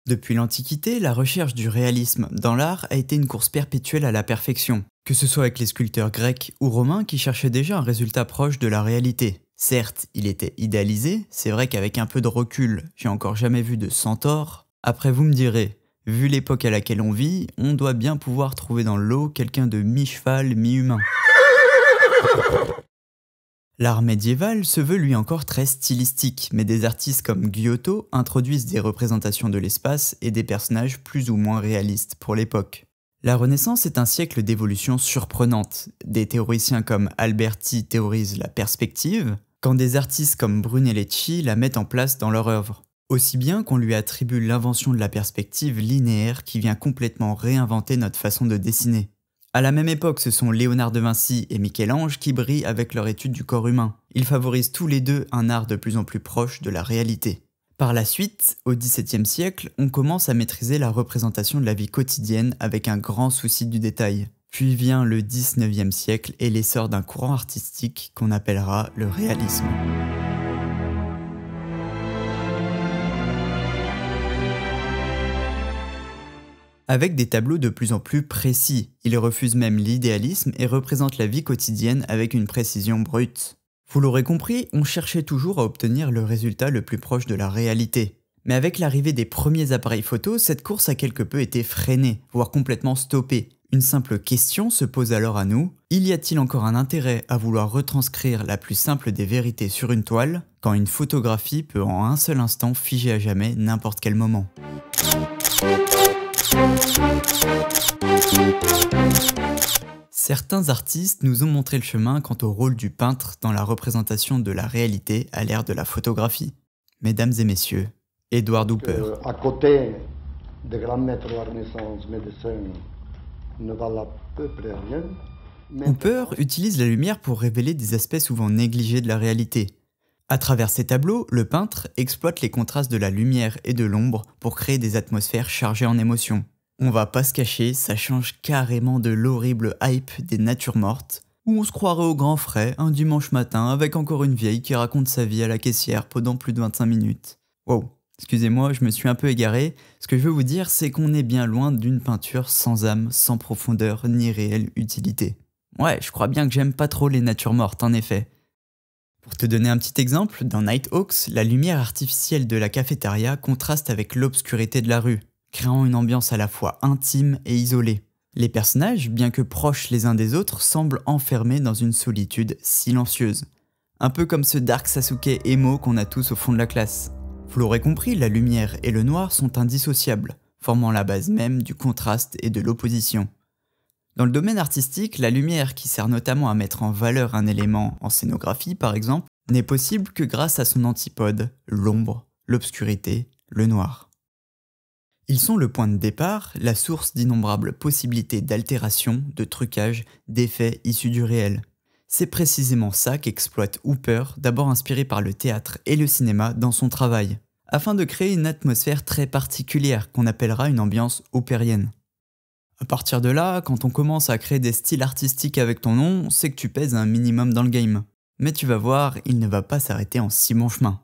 Depuis l'Antiquité, la recherche du réalisme dans l'art a été une course perpétuelle à la perfection, que ce soit avec les sculpteurs grecs ou romains qui cherchaient déjà un résultat proche de la réalité. Certes, il était idéalisé, c'est vrai qu'avec un peu de recul, j'ai encore jamais vu de centaure. Après vous me direz, vu l'époque à laquelle on vit, on doit bien pouvoir trouver dans l'eau quelqu'un de mi-cheval, mi-humain. L'art médiéval se veut lui encore très stylistique, mais des artistes comme Giotto introduisent des représentations de l'espace et des personnages plus ou moins réalistes pour l'époque. La Renaissance est un siècle d'évolution surprenante. Des théoriciens comme Alberti théorisent la perspective, quand des artistes comme Brunelleschi la mettent en place dans leur œuvre. Aussi bien qu'on lui attribue l'invention de la perspective linéaire qui vient complètement réinventer notre façon de dessiner. À la même époque, ce sont Léonard de Vinci et Michel-Ange qui brillent avec leur étude du corps humain. Ils favorisent tous les deux un art de plus en plus proche de la réalité. Par la suite, au XVIIe siècle, on commence à maîtriser la représentation de la vie quotidienne avec un grand souci du détail. Puis vient le XIXe siècle et l'essor d'un courant artistique qu'on appellera le réalisme. Avec des tableaux de plus en plus précis, ils refusent même l'idéalisme et représentent la vie quotidienne avec une précision brute. Vous l'aurez compris, on cherchait toujours à obtenir le résultat le plus proche de la réalité. Mais avec l'arrivée des premiers appareils photo, cette course a quelque peu été freinée, voire complètement stoppée. Une simple question se pose alors à nous, y a-t-il encore un intérêt à vouloir retranscrire la plus simple des vérités sur une toile, quand une photographie peut en un seul instant figer à jamais n'importe quel moment ? Certains artistes nous ont montré le chemin quant au rôle du peintre dans la représentation de la réalité à l'ère de la photographie. Mesdames et messieurs, Edward Hopper. À côté des grands maîtres de la Renaissance, médecins ne valent à peu près rien. Hopper utilise la lumière pour révéler des aspects souvent négligés de la réalité. À travers ses tableaux, le peintre exploite les contrastes de la lumière et de l'ombre pour créer des atmosphères chargées en émotions. On va pas se cacher, ça change carrément de l'horrible hype des natures mortes, où on se croirait au grand frais un dimanche matin avec encore une vieille qui raconte sa vie à la caissière pendant plus de 25 minutes. Wow, excusez-moi, je me suis un peu égaré. Ce que je veux vous dire, c'est qu'on est bien loin d'une peinture sans âme, sans profondeur, ni réelle utilité. Ouais, je crois bien que j'aime pas trop les natures mortes, en effet. Pour te donner un petit exemple, dans Nighthawks, la lumière artificielle de la cafétéria contraste avec l'obscurité de la rue, créant une ambiance à la fois intime et isolée. Les personnages, bien que proches les uns des autres, semblent enfermés dans une solitude silencieuse. Un peu comme ce Dark Sasuke emo qu'on a tous au fond de la classe. Vous l'aurez compris, la lumière et le noir sont indissociables, formant la base même du contraste et de l'opposition. Dans le domaine artistique, la lumière, qui sert notamment à mettre en valeur un élément en scénographie par exemple, n'est possible que grâce à son antipode, l'ombre, l'obscurité, le noir. Ils sont le point de départ, la source d'innombrables possibilités d'altération, de trucage, d'effets issus du réel. C'est précisément ça qu'exploite Hopper, d'abord inspiré par le théâtre et le cinéma dans son travail, afin de créer une atmosphère très particulière qu'on appellera une ambiance hopperienne. À partir de là, quand on commence à créer des styles artistiques avec ton nom, c'est que tu pèses un minimum dans le game. Mais tu vas voir, il ne va pas s'arrêter en si bon chemin.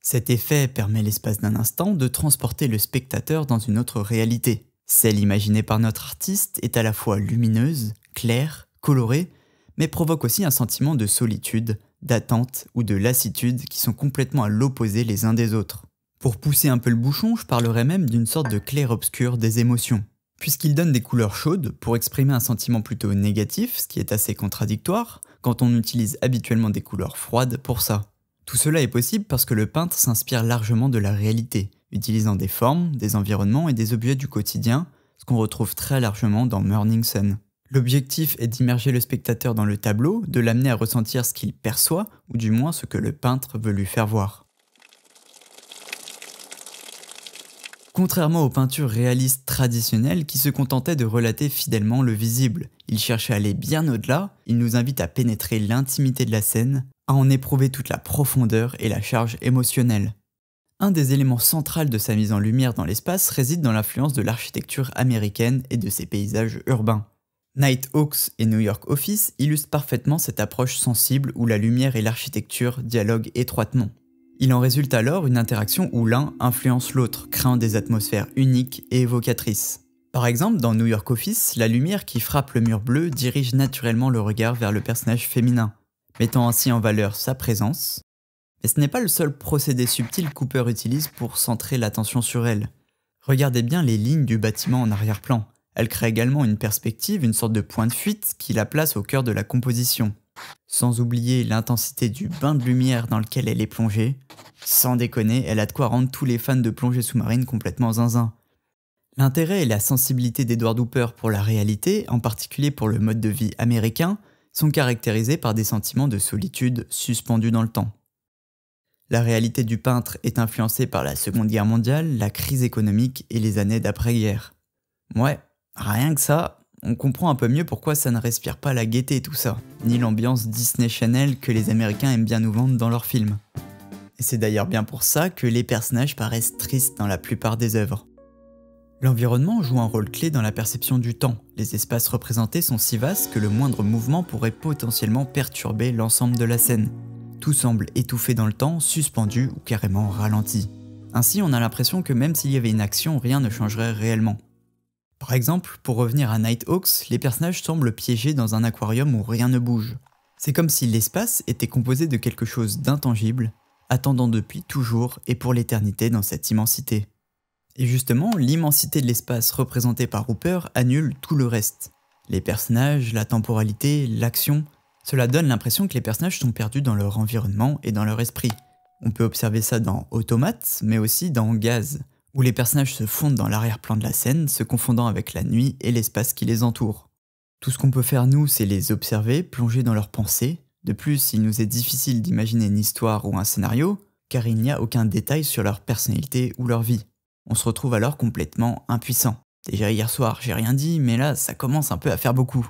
Cet effet permet l'espace d'un instant de transporter le spectateur dans une autre réalité. Celle imaginée par notre artiste est à la fois lumineuse, claire, colorée, mais provoque aussi un sentiment de solitude, d'attente ou de lassitude qui sont complètement à l'opposé les uns des autres. Pour pousser un peu le bouchon, je parlerais même d'une sorte de clair-obscur des émotions. Puisqu'il donne des couleurs chaudes pour exprimer un sentiment plutôt négatif, ce qui est assez contradictoire, quand on utilise habituellement des couleurs froides pour ça. Tout cela est possible parce que le peintre s'inspire largement de la réalité, utilisant des formes, des environnements et des objets du quotidien, ce qu'on retrouve très largement dans Morning Sun. L'objectif est d'immerger le spectateur dans le tableau, de l'amener à ressentir ce qu'il perçoit, ou du moins ce que le peintre veut lui faire voir. Contrairement aux peintures réalistes traditionnelles qui se contentaient de relater fidèlement le visible, il cherchait à aller bien au-delà, il nous invite à pénétrer l'intimité de la scène, à en éprouver toute la profondeur et la charge émotionnelle. Un des éléments centraux de sa mise en lumière dans l'espace réside dans l'influence de l'architecture américaine et de ses paysages urbains. Nighthawks et New York Office illustrent parfaitement cette approche sensible où la lumière et l'architecture dialoguent étroitement. Il en résulte alors une interaction où l'un influence l'autre, créant des atmosphères uniques et évocatrices. Par exemple, dans New York Office, la lumière qui frappe le mur bleu dirige naturellement le regard vers le personnage féminin, mettant ainsi en valeur sa présence. Mais ce n'est pas le seul procédé subtil que Cooper utilise pour centrer l'attention sur elle. Regardez bien les lignes du bâtiment en arrière-plan. Elle crée également une perspective, une sorte de point de fuite qui la place au cœur de la composition. Sans oublier l'intensité du bain de lumière dans lequel elle est plongée. Sans déconner, elle a de quoi rendre tous les fans de plongée sous-marine complètement zinzin. L'intérêt et la sensibilité d'Edward Hooper pour la réalité, en particulier pour le mode de vie américain, sont caractérisés par des sentiments de solitude suspendus dans le temps. La réalité du peintre est influencée par la Seconde Guerre mondiale, la crise économique et les années d'après-guerre. Ouais, rien que ça, on comprend un peu mieux pourquoi ça ne respire pas la gaieté tout ça, ni l'ambiance Disney Channel que les Américains aiment bien nous vendre dans leurs films. Et c'est d'ailleurs bien pour ça que les personnages paraissent tristes dans la plupart des œuvres. L'environnement joue un rôle clé dans la perception du temps. Les espaces représentés sont si vastes que le moindre mouvement pourrait potentiellement perturber l'ensemble de la scène. Tout semble étouffé dans le temps, suspendu ou carrément ralenti. Ainsi, on a l'impression que même s'il y avait une action, rien ne changerait réellement. Par exemple, pour revenir à Nighthawks, les personnages semblent piégés dans un aquarium où rien ne bouge. C'est comme si l'espace était composé de quelque chose d'intangible, attendant depuis toujours et pour l'éternité dans cette immensité. Et justement, l'immensité de l'espace représentée par Hooper annule tout le reste. Les personnages, la temporalité, l'action, cela donne l'impression que les personnages sont perdus dans leur environnement et dans leur esprit. On peut observer ça dans Automate, mais aussi dans Gaz, où les personnages se fondent dans l'arrière-plan de la scène, se confondant avec la nuit et l'espace qui les entoure. Tout ce qu'on peut faire nous, c'est les observer, plonger dans leurs pensées. De plus, il nous est difficile d'imaginer une histoire ou un scénario, car il n'y a aucun détail sur leur personnalité ou leur vie. On se retrouve alors complètement impuissant. Déjà hier soir, j'ai rien dit, mais là, ça commence un peu à faire beaucoup.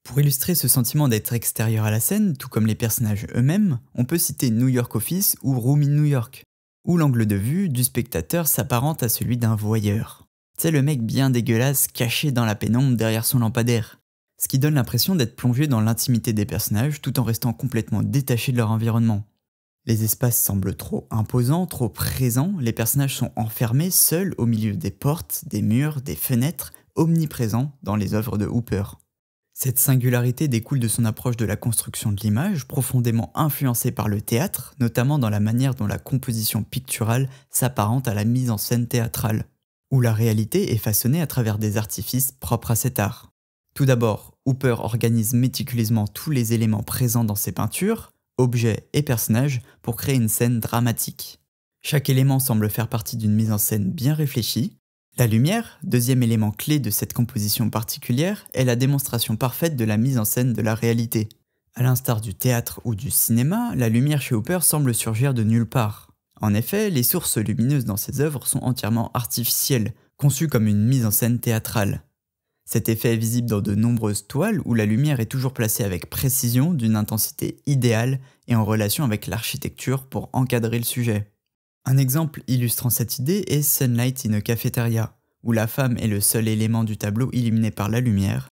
Pour illustrer ce sentiment d'être extérieur à la scène, tout comme les personnages eux-mêmes, on peut citer New York Office ou Room in New York, où l'angle de vue du spectateur s'apparente à celui d'un voyeur. C'est le mec bien dégueulasse caché dans la pénombre derrière son lampadaire, ce qui donne l'impression d'être plongé dans l'intimité des personnages tout en restant complètement détaché de leur environnement. Les espaces semblent trop imposants, trop présents, les personnages sont enfermés seuls au milieu des portes, des murs, des fenêtres, omniprésents dans les œuvres de Hooper. Cette singularité découle de son approche de la construction de l'image, profondément influencée par le théâtre, notamment dans la manière dont la composition picturale s'apparente à la mise en scène théâtrale, où la réalité est façonnée à travers des artifices propres à cet art. Tout d'abord, Hooper organise méticuleusement tous les éléments présents dans ses peintures, objets et personnages, pour créer une scène dramatique. Chaque élément semble faire partie d'une mise en scène bien réfléchie. La lumière, deuxième élément clé de cette composition particulière, est la démonstration parfaite de la mise en scène de la réalité. À l'instar du théâtre ou du cinéma, la lumière chez Hooper semble surgir de nulle part. En effet, les sources lumineuses dans ses œuvres sont entièrement artificielles, conçues comme une mise en scène théâtrale. Cet effet est visible dans de nombreuses toiles où la lumière est toujours placée avec précision, d'une intensité idéale et en relation avec l'architecture pour encadrer le sujet. Un exemple illustrant cette idée est Sunlight in a Cafeteria, où la femme est le seul élément du tableau illuminé par la lumière.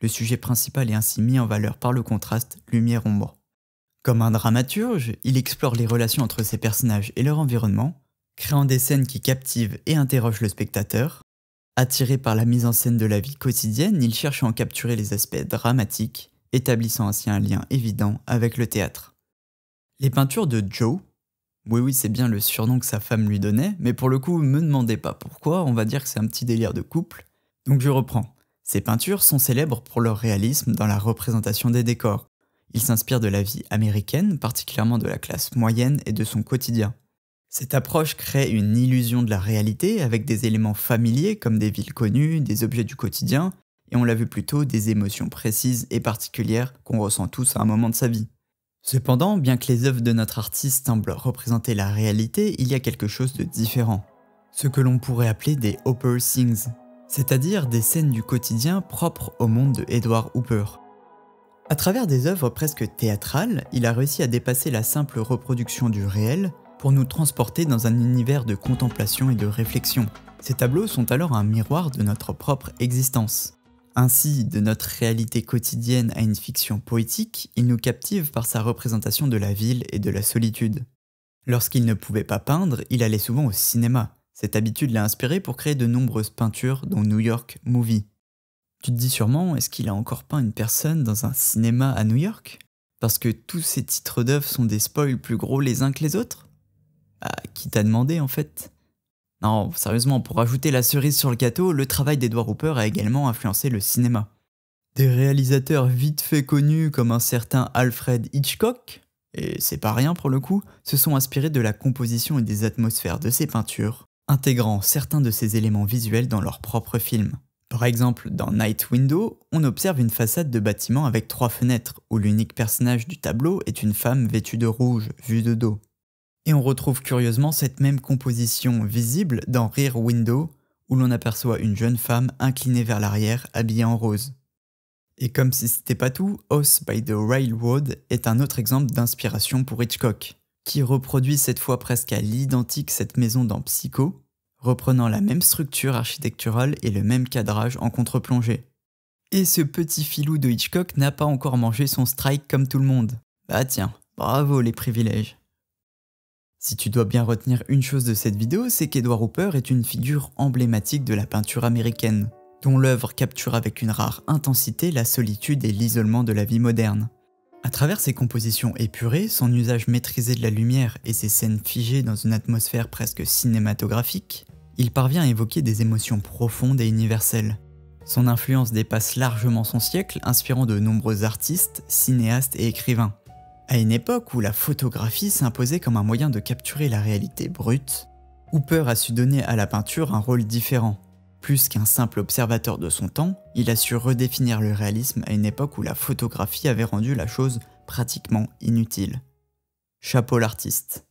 Le sujet principal est ainsi mis en valeur par le contraste lumière-ombre. Comme un dramaturge, il explore les relations entre ses personnages et leur environnement, créant des scènes qui captivent et interrogent le spectateur. Attiré par la mise en scène de la vie quotidienne, il cherche à en capturer les aspects dramatiques, établissant ainsi un lien évident avec le théâtre. Les peintures de Joe, oui c'est bien le surnom que sa femme lui donnait, mais pour le coup, me demandez pas pourquoi, on va dire que c'est un petit délire de couple. Donc je reprends. Ces peintures sont célèbres pour leur réalisme dans la représentation des décors. Ils s'inspirent de la vie américaine, particulièrement de la classe moyenne et de son quotidien. Cette approche crée une illusion de la réalité avec des éléments familiers comme des villes connues, des objets du quotidien, et on l'a vu plus tôt, des émotions précises et particulières qu'on ressent tous à un moment de sa vie. Cependant, bien que les œuvres de notre artiste semblent représenter la réalité, il y a quelque chose de différent. Ce que l'on pourrait appeler des Hooper Scenes, c'est-à-dire des scènes du quotidien propres au monde de Edward Hooper. À travers des œuvres presque théâtrales, il a réussi à dépasser la simple reproduction du réel pour nous transporter dans un univers de contemplation et de réflexion. Ces tableaux sont alors un miroir de notre propre existence. Ainsi, de notre réalité quotidienne à une fiction poétique, il nous captive par sa représentation de la ville et de la solitude. Lorsqu'il ne pouvait pas peindre, il allait souvent au cinéma. Cette habitude l'a inspiré pour créer de nombreuses peintures, dont New York Movie. Tu te dis sûrement, est-ce qu'il a encore peint une personne dans un cinéma à New York? Parce que tous ces titres d'œuvres sont des spoils plus gros les uns que les autres? Bah, qui t'a demandé en fait? Non, sérieusement, pour ajouter la cerise sur le gâteau, le travail d'Edward Hopper a également influencé le cinéma. Des réalisateurs vite fait connus comme un certain Alfred Hitchcock, et c'est pas rien pour le coup, se sont inspirés de la composition et des atmosphères de ses peintures, intégrant certains de ces éléments visuels dans leurs propres films. Par exemple, dans Night Window, on observe une façade de bâtiment avec 3 fenêtres, où l'unique personnage du tableau est une femme vêtue de rouge, vue de dos. Et on retrouve curieusement cette même composition visible dans Rear Window, où l'on aperçoit une jeune femme inclinée vers l'arrière, habillée en rose. Et comme si c'était pas tout, House by the Railroad est un autre exemple d'inspiration pour Hitchcock, qui reproduit cette fois presque à l'identique cette maison dans Psycho, reprenant la même structure architecturale et le même cadrage en contre-plongée. Et ce petit filou de Hitchcock n'a pas encore mangé son strike comme tout le monde. Bah tiens, bravo les privilèges. Si tu dois bien retenir une chose de cette vidéo, c'est qu'Edward Hopper est une figure emblématique de la peinture américaine, dont l'œuvre capture avec une rare intensité la solitude et l'isolement de la vie moderne. À travers ses compositions épurées, son usage maîtrisé de la lumière et ses scènes figées dans une atmosphère presque cinématographique, il parvient à évoquer des émotions profondes et universelles. Son influence dépasse largement son siècle, inspirant de nombreux artistes, cinéastes et écrivains. À une époque où la photographie s'imposait comme un moyen de capturer la réalité brute, Hopper a su donner à la peinture un rôle différent. Plus qu'un simple observateur de son temps, il a su redéfinir le réalisme à une époque où la photographie avait rendu la chose pratiquement inutile. Chapeau l'artiste.